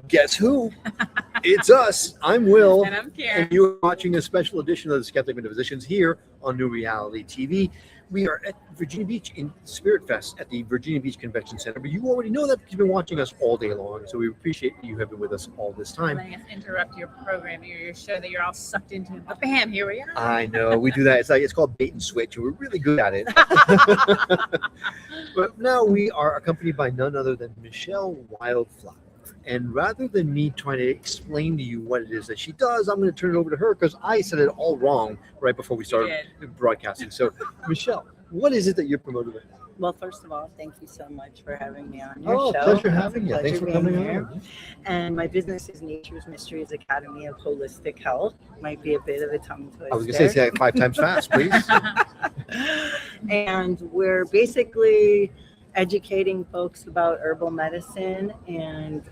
Guess who? It's us. I'm Will. And I'm Karen. And you're watching a special edition of the Skeptic Physicians here on New Reality TV. We are at Virginia Beach in Spirit Fest at the Virginia Beach Convention Center. But you already know that because you've been watching us all day long. So we appreciate you have been with us all this time. Letting us interrupt your program, your show that you're all sucked into. But bam, here we are. I know. We do that. It's called bait and switch. And we're really good at it. But now we are accompanied by none other than Michele Wildflower. And rather than me trying to explain to you what it is that she does, I'm going to turn it over to her because I said it all wrong right before we started broadcasting. So, Michele, what is it that you're promoting right now? Well, first of all, thank you so much for having me on your show. Pleasure having you. Thanks for coming here. on. And my business is Nature's Mysteries Academy of Holistic Health. Might be a bit of a tongue twister. I was going to say it 5 times fast, please. And we're basically educating folks about herbal medicine, and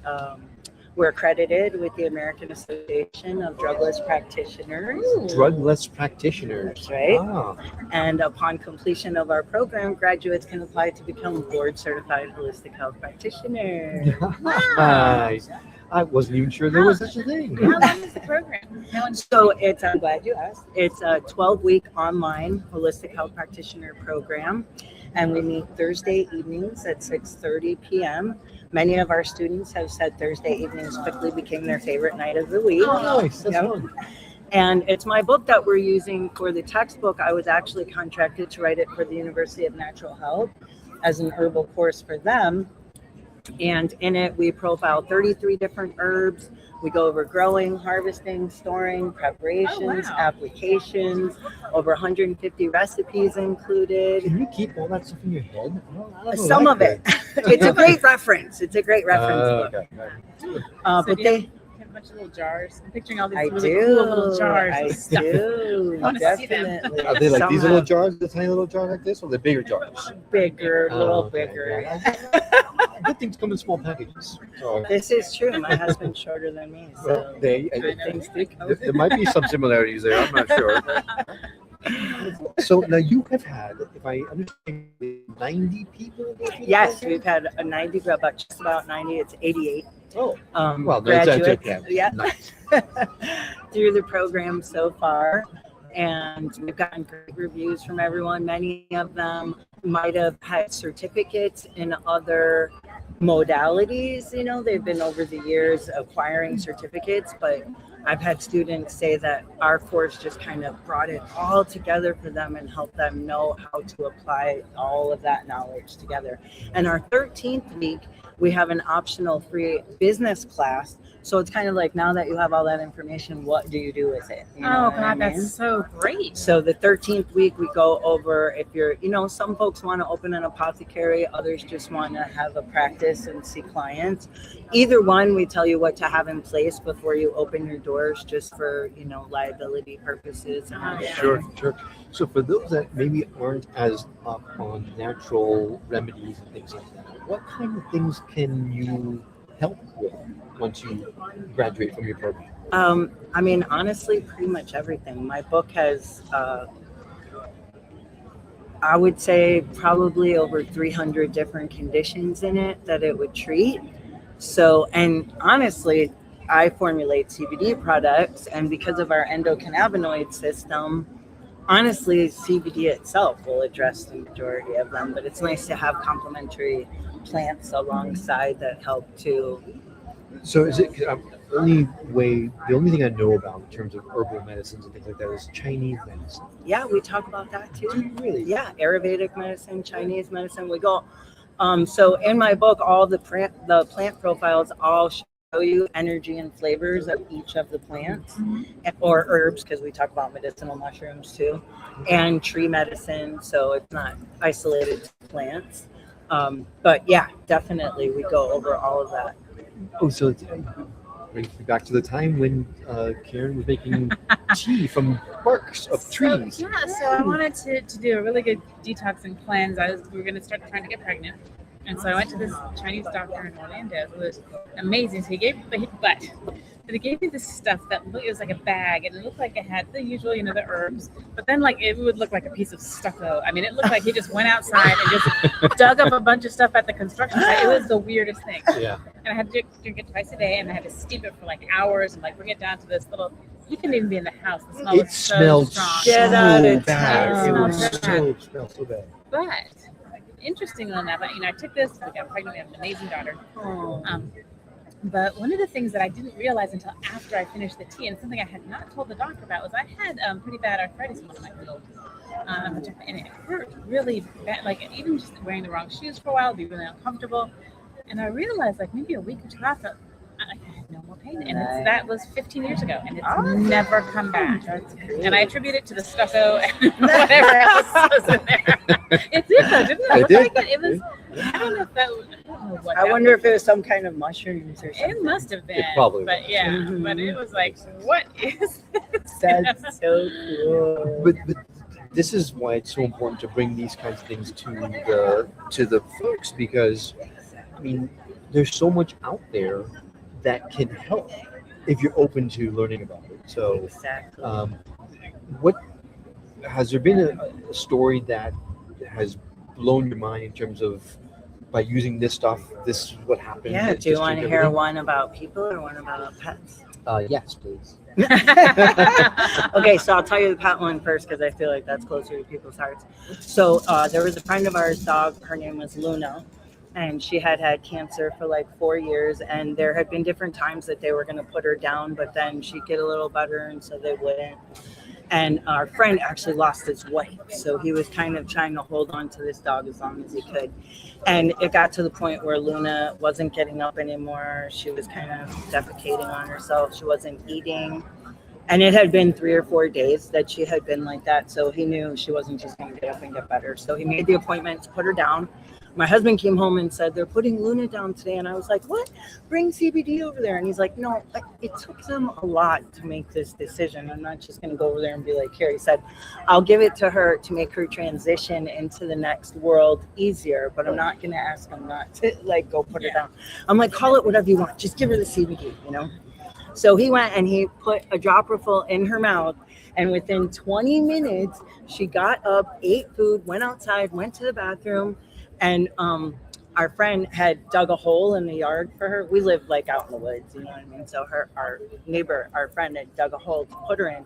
we're accredited with the American Association of Drugless Practitioners. Drugless practitioners. That's right. Ah. And upon completion of our program, graduates can apply to become board certified holistic health practitioners. Nice. I wasn't even sure there was such a thing. How long is the program? So I'm glad you asked. It's a 12-week online holistic health practitioner program. And we meet Thursday evenings at 6:30 p.m. Many of our students have said Thursday evenings quickly became their favorite night of the week. Oh, nice. That's fun. And it's my book that we're using for the textbook. I was actually contracted to write it for the University of Natural Health as an herbal course for them. And in it, we profile 33 different herbs. We go over growing, harvesting, storing, preparations, applications, over 150 recipes included. Can you keep all that stuff in your head? I don't know Some of it. It's a great reference. It's a great reference book. Okay. But they have a bunch of little jars. I'm picturing all these I really do. cool little jars I of stuff. do. I wanna see them. Definitely. Are they like Some these little have jars, the tiny little jars like this, or the bigger jars? bigger, a little Okay, bigger. yeah. Good things come in small packages. So, This is true. My husband's shorter than me, so they, good things do come. there might be some similarities there. I'm not sure. So now you have had, if I understand, 90 people. Yes, we've had a 90, about just about 90. It's 88. Oh, well, Graduates, that's yeah, nice. through the program so far. And we've gotten great reviews from everyone. Many of them might have had certificates in other modalities. You know, they've been over the years acquiring certificates, but I've had students say that our course just kind of brought it all together for them and helped them know how to apply all of that knowledge together. And our 13th week, we have an optional free business class. So it's kind of like, now that you have all that information, what do you do with it? You know what I mean? That's so great. So the 13th week, we go over, if you're, some folks want to open an apothecary, others just want to have a practice and see clients. Either one, we tell you what to have in place before you open your doors, just for, liability purposes. Sure. So for those that maybe aren't as up on natural remedies and things like that, what kind of things can you help with once you graduate from your program? Honestly, pretty much everything. My book has, I would say, probably over 300 different conditions in it that it would treat. So, and honestly, I formulate CBD products, and because of our endocannabinoid system, honestly, CBD itself will address the majority of them, but it's nice to have complementary plants alongside that help to. So is it the only thing I know about in terms of herbal medicines and things like that is Chinese medicine? Yeah, we talk about that too. Do you really? Yeah, Ayurvedic medicine, Chinese medicine. We go. So in my book, all the plant profiles all show you energy and flavors of each of the plants, or herbs, because we talk about medicinal mushrooms too, and tree medicine. So it's not isolated to plants. But yeah, definitely we go over all of that. Oh, so it brings me back to the time when Karen was making tea from barks of trees. So I wanted to do a really good detoxing cleanse. We were going to start trying to get pregnant. And so I went to this Chinese doctor in Orlando who was amazing. So he gave, but And it gave me this stuff it was like a bag, and it looked like it had the usual, the herbs, but then like it would look like a piece of stucco. I mean, it looked like he just went outside and just dug up a bunch of stuff at the construction site. It was the weirdest thing. Yeah. And I had to drink it twice a day, and I had to steep it for like hours and like bring it down to this little. You couldn't even be in the house. The smell It was so smelled strong. Get out of bad. It town. was smelled so bad. But interestingly enough, I took this. We got pregnant. We have an amazing daughter. Oh. But one of the things that I didn't realize until after I finished the tea, and something I had not told the doctor about, was I had pretty bad arthritis in one of my feet. And it hurt really bad. Like even just wearing the wrong shoes for a while would be really uncomfortable. And I realized like maybe a week or two after, I had no more pain. And that was 15 years ago, and it's never come back. And I attribute it to the stucco and whatever else was in there. It did though, didn't it? It did. Like it was. I don't know if that was. I don't know what. I wonder if it was some kind of mushrooms or something. It must have been. It probably But was. yeah, Mhm. but it was like, what is this? That's so cool. But this is why it's so important to bring these kinds of things to the folks, because I mean, there's so much out there that can help if you're open to learning about it. So, Exactly. what has there been a story that has blown your mind in terms of by using this stuff, this is what happened? Yeah, Just do you want to drink hear everything? one about people or one about pets? Yes, please. Okay, so I'll tell you the pet one first because I feel like that's closer to people's hearts. So there was a friend of ours dog, her name was Luna, and she had cancer for like 4 years, and there had been different times that they were going to put her down, but then she'd get a little better, and so they wouldn't. And our friend actually lost his wife, so he was kind of trying to hold on to this dog as long as he could. And it got to the point where Luna wasn't getting up anymore. She was kind of defecating on herself. She wasn't eating. And it had been 3 or 4 days that she had been like that. So he knew she wasn't just going to get up and get better. So he made the appointment to put her down. My husband came home and said, they're putting Luna down today. And I was like, what? Bring CBD over there. And he's like, no, it took them a lot to make this decision. I'm not just going to go over there and be like, here. He said, I'll give it to her to make her transition into the next world easier. But I'm not going to ask him not to like go put her down. I'm like, call it whatever you want. Just give her the CBD, you know? So he went and he put a dropper full in her mouth. And within 20 minutes, she got up, ate food, went outside, went to the bathroom. And our friend had dug a hole in the yard for her. We lived like out in the woods, you know what I mean? So our neighbor, our friend had dug a hole to put her in.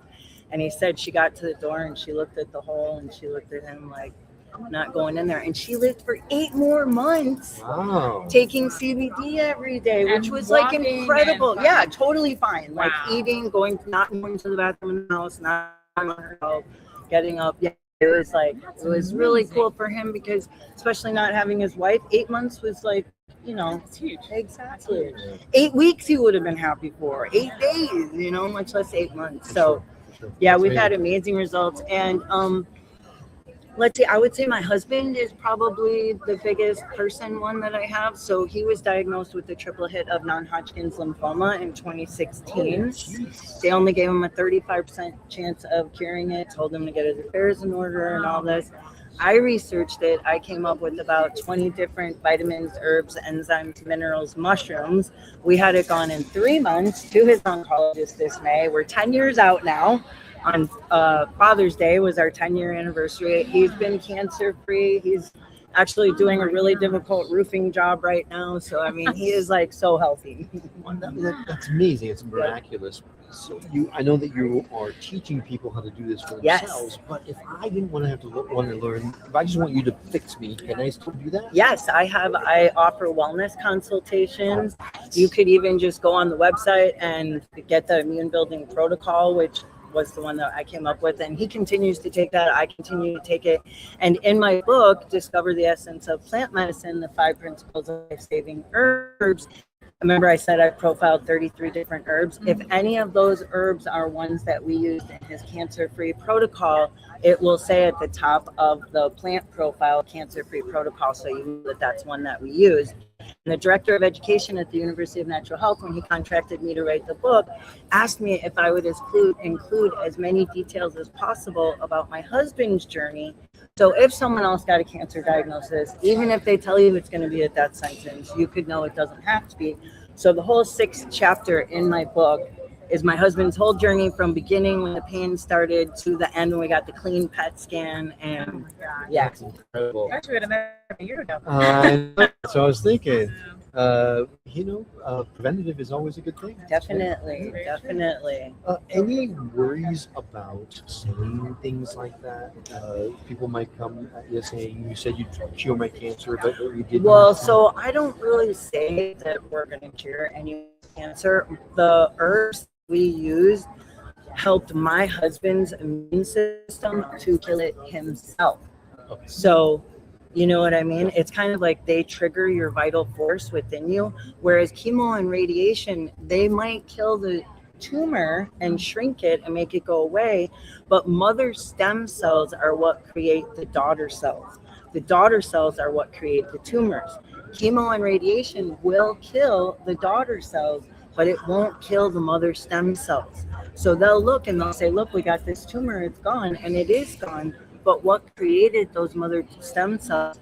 And he said she got to the door and she looked at the hole and she looked at him like, I'm not going in there. And she lived for 8 more months. Wow. Taking CBD every day, which And was like walking incredible. and Yeah, totally fine. Like Wow. eating, not going to the bathroom in the house, not on herself, getting up. Yeah, it was like, That's it was really amazing. cool for him because especially not having his wife, 8 months was like, you know, It's huge. exactly. 8 weeks he would have been happy for. 8 days, you know, much less 8 months. So Sure. yeah, That's we've had amazing. amazing results. And let's see, I would say my husband is probably the biggest one that I have. So he was diagnosed with the triple hit of non-Hodgkin's lymphoma in 2016. They only gave him a 35% chance of curing it, told him to get his affairs in order and all this. I researched it. I came up with about 20 different vitamins, herbs, enzymes, minerals, mushrooms. We had it gone in 3 months to his oncologist this May. We're 10 years out now. On Father's Day was our 10-year anniversary. He's been cancer-free. He's actually doing a really difficult roofing job right now. So, I mean, he is like so healthy. That's amazing. It's miraculous. So I know that you are teaching people how to do this for Yes. themselves. But if I didn't want to learn, if I just want you to fix me, can I still do that? Yes, I offer wellness consultations. You could even just go on the website and get the immune building protocol, which was the one that I came up with. And he continues to take that. I continue to take it. And in my book, Discover the Essence of Plant Medicine, the 5 Principles of Life-Saving Herbs. Remember I said I profiled 33 different herbs. If any of those herbs are ones that we used in his cancer-free protocol, it will say at the top of the plant profile, cancer-free protocol, so you know that that's one that we used. And the director of education at the University of Natural Health, when he contracted me to write the book, asked me if I would include as many details as possible about my husband's journey So if someone else got a cancer diagnosis, even if they tell you it's going to be a death sentence, you could know it doesn't have to be. So the whole 6th chapter in my book is my husband's whole journey from beginning when the pain started to the end when we got the clean PET scan. And yeah, That's incredible. Actually, would have met a year ago. So I was thinking, preventative is always a good thing. definitely. Any worries about saying things like that? People might come at you saying, you said you'd cure my cancer, but you didn't. Well, so I don't really say that we're going to cure any cancer. The herbs we used helped my husband's immune system to kill it himself. Okay. So, you know what I mean? It's kind of like they trigger your vital force within you, whereas chemo and radiation, they might kill the tumor and shrink it and make it go away, but mother stem cells are what create the daughter cells. The daughter cells are what create the tumors. Chemo and radiation will kill the daughter cells, but it won't kill the mother stem cells. So they'll look and they'll say, look, we got this tumor, it's gone, and it is gone. But what created those mother stem cells,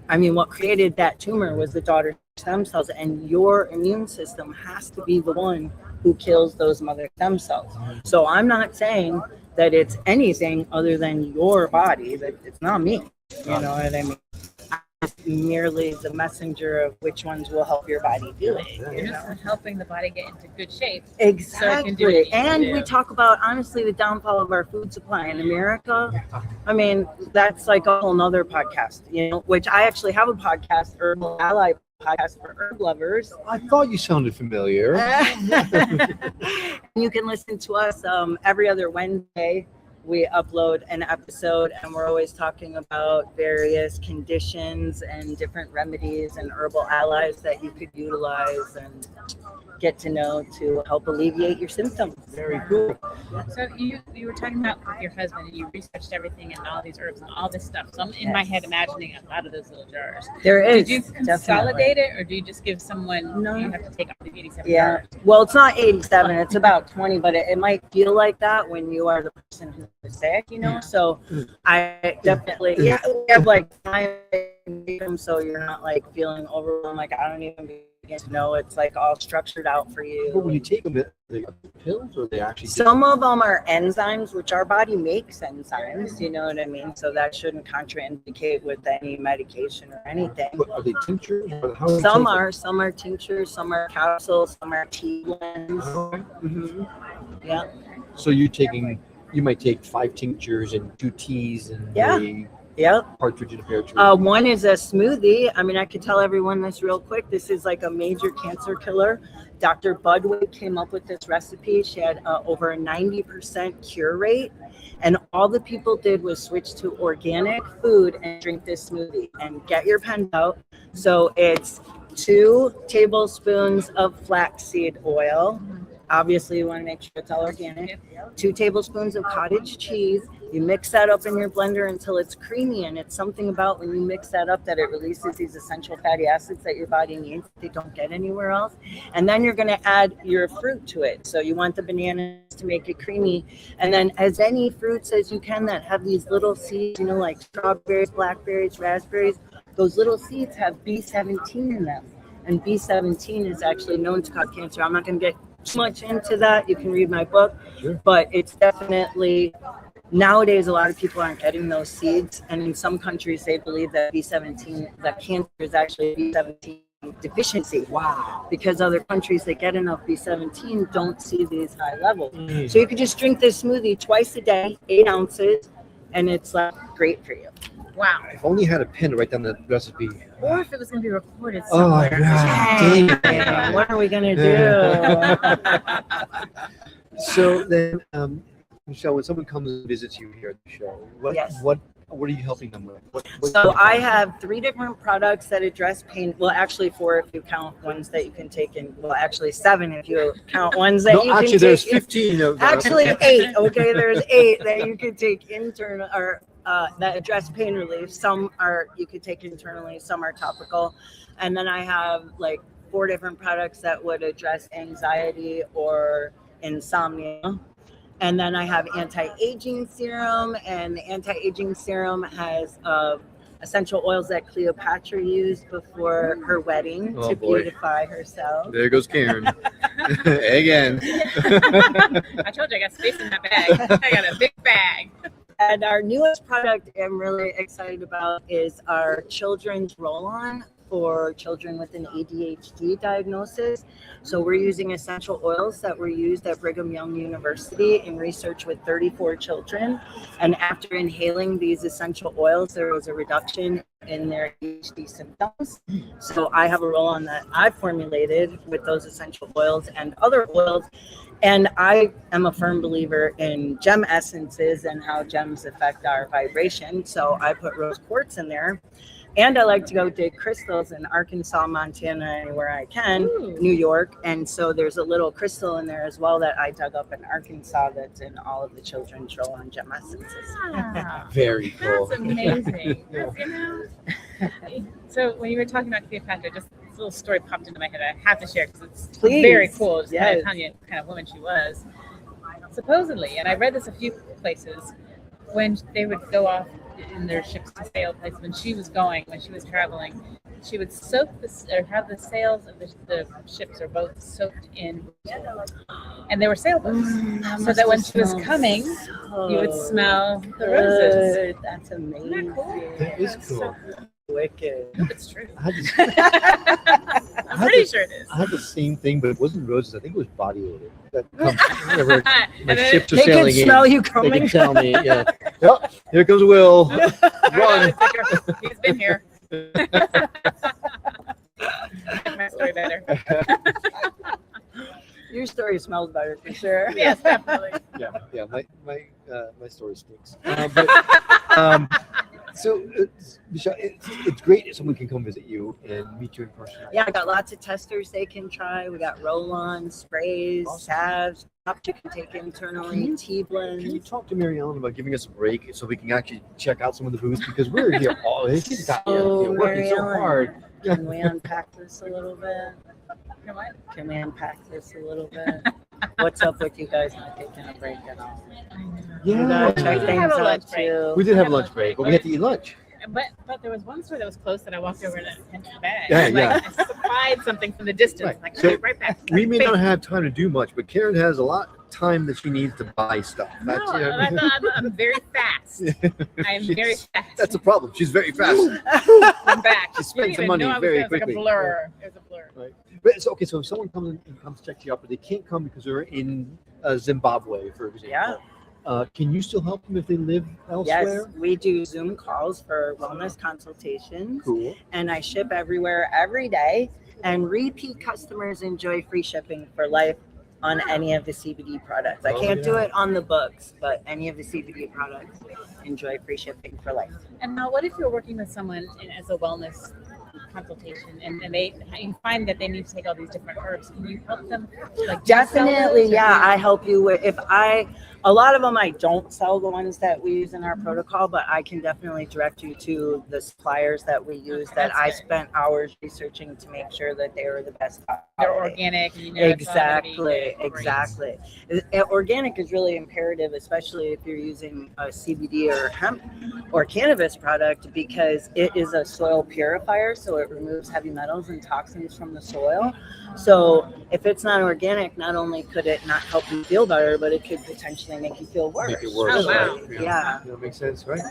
what created that tumor was the daughter stem cells, and your immune system has to be the one who kills those mother stem cells. So I'm not saying that it's anything other than your body, that it's not me. You know what I mean? I'm merely the messenger of which ones will help your body do it. You're just helping the body get into good shape. Exactly. So it can do what it needs to And do. we talk about, honestly, the downfall of our food supply in America. That's like a whole nother podcast, which I actually have a podcast, Herbal Ally podcast for herb lovers. I thought you sounded familiar. You can listen to us every other Wednesday. We upload an episode, and we're always talking about various conditions and different remedies and herbal allies that you could utilize and get to know to help alleviate your symptoms. Very cool. So you were talking about with your husband, and you researched everything and all these herbs and all this stuff. So I'm in my head imagining a lot of those little jars. There is. Did you consolidate it, or do you just give someone? No. You have to take off the 87 Yeah. jars? Well, it's not 87. It's about 20, but it might feel like that when you are the person who's sick, So I definitely, we have like time, so you're not like feeling overwhelmed. Like I don't even begin to know. It's like all structured out for you. But when you take them, are they pills or they actually? Some of them are enzymes, which our body makes enzymes. You know what I mean? So that shouldn't contraindicate with any medication or anything. But are they tinctures? Or how do you Some take are tinctures, some are capsules, some are tea blends. them? Yeah. So you might take 5 tinctures and 2 teas and a Yep. partridge in a pear tree. One is a smoothie. I could tell everyone this real quick. This is like a major cancer killer. Dr. Budwig came up with this recipe. She had over a 90% cure rate. And all the people did was switch to organic food and drink this smoothie. And get your pen out. So it's 2 tablespoons of flaxseed oil. Obviously, you want to make sure it's all organic. 2 tablespoons of cottage cheese. You mix that up in your blender until it's creamy, and it's something about when you mix that up that it releases these essential fatty acids that your body needs that they don't get anywhere else. And then you're going to add your fruit to it. So you want the bananas to make it creamy. And then as many fruits as you can that have these little seeds, like strawberries, blackberries, raspberries, those little seeds have B17 in them. And B17 is actually known to cause cancer. I'm not going to get too much into that. You can read my book. Sure. But it's definitely, nowadays, a lot of people aren't getting those seeds. And in some countries, they believe that that cancer is actually B17 deficiency. Wow. Because other countries that get enough B17 don't see these high levels. Mm. So you could just drink this smoothie twice a day, 8 ounces, and it's great for you. Wow. If only had a pen to write down the recipe. Or if it was going to be recorded Oh, somewhere. God. Dang it. Dang, what are we going to do? So then, Michele, when someone comes and visits you here at the show, Yes. what are you helping them with? What So I have 3 different products that address pain. Well, actually 4 if you count ones that you can take in. Well, actually 7 if you count ones that you actually, can there's take. 15 of them. Actually 8. Okay, there's 8 that you could take internal or that address pain relief. Some are you could take internally, some are topical. And then I have like 4 different products that would address anxiety or insomnia. And then I have anti-aging serum, and the anti-aging serum has essential oils that Cleopatra used before her wedding to beautify herself. There goes Karen. Again. I told you I got space in that bag. I got a big bag. And our newest product I'm really excited about is our children's roll-on for children with an ADHD diagnosis. So we're using essential oils that were used at Brigham Young University in research with 34 children. And after inhaling these essential oils, there was a reduction in their ADHD symptoms. So I have a roll-on that I formulated with those essential oils and other oils. And I am a firm believer in gem essences and how gems affect our vibration. So I put rose quartz in there. And I like to go dig crystals in Arkansas, Montana, anywhere I can, New York. And so there's a little crystal in there as well that I dug up in Arkansas that's in all of the children's roll-on gem essences. Wow. Very cool. That's amazing. So when you were talking about Cleopatra, just this little story popped into my head. I have to share because it's very cool. Just kind of telling you what kind of woman she was. Supposedly, and I read this a few places, when they would go off in their ships to sail places, when she was traveling, she would soak have the sails of the ships or boats soaked in, and they were sailboats, so that when she was coming, you would smell the roses. That's amazing. Isn't that cool? That is cool. So wicked. It's true. I'm pretty sure it is. I had the same thing, but it wasn't roses. I think it was body odor. That comes whenever my And then ships are They sailing can smell in. you They coming. can tell me, yeah. Yep, here goes Will. Run. He's been here. My story better. Your story smells better for sure. Yes, definitely. Yeah. My story stinks. So, Michele, it's great if someone can come visit you and meet you in person. Yeah, I got lots of testers they can try. We got roll-on, sprays, salves, drops you can take internally, tea blends. Can you talk to Mary Ellen about giving us a break so we can actually check out some of the booths, because we're here all she's got working Mary so Ellen, hard. Can we unpack this a little bit? Come on. Can we unpack this a little bit? What's up with you guys not taking a break at all? Yeah, Check We did things have a out lunch break. too. we did have a lunch break, but we had to eat lunch. But there was one store that was close that I walked over to and the bag. Yeah, I spied something from the distance. Right. Like, So I'll be right back. We may not have time to do much, but Karen has a lot of time that she needs to buy stuff. No, I'm very fast. I am very fast. That's a problem. She's very fast. I'm back. She spent You some didn't money know I was very there. It was quickly. Like a blur. It was a blur. Right. But it's okay. So if someone comes in and comes to check you out, but they can't come because they're in Zimbabwe, for example. Yeah. Can you still help them if they live elsewhere? Yes, we do Zoom calls for wellness consultations. Cool. And I ship everywhere every day. And repeat customers enjoy free shipping for life on any of the CBD products. I can't do it on the books, but any of the CBD products enjoy free shipping for life. And now, what if you're working with someone as a wellness consultation and you find that they need to take all these different herbs? Can you help them? Like, Definitely, yeah. I help you with a lot of them I don't sell the ones that we use in our protocol, but I can definitely direct you to the suppliers that we use that I spent hours researching to make sure that they were the best. They're organic. And it's all gonna be great. Exactly. Organic is really imperative, especially if you're using a CBD or hemp or cannabis product, because it is a soil purifier, so it removes heavy metals and toxins from the soil. So if it's not organic, not only could it not help you feel better, but it could potentially make you feel worse. Make it worse. Oh, wow. Right? Yeah. That makes sense, right?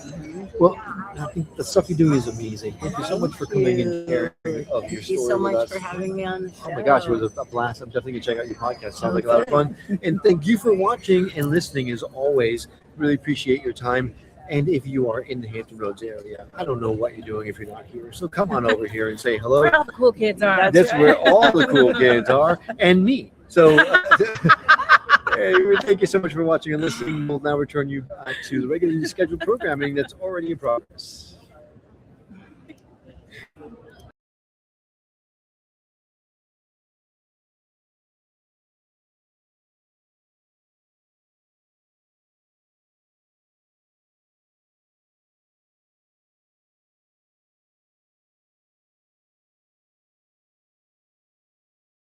Well, I think the stuff you do is amazing. Thank you so much for coming and sharing of your story. Thank you so with much us. for having me on the show. Oh my gosh, it was a blast. I'm definitely going to check out your podcast. Sounds like a lot of fun. And thank you for watching and listening as always. Really appreciate your time. And if you are in the Hampton Roads area, I don't know what you're doing if you're not here. So come on over here and say hello. Where all the cool kids are. That's where all the cool kids are, and me. So thank you so much for watching and listening. We'll now return you back to the regularly scheduled programming that's already in progress.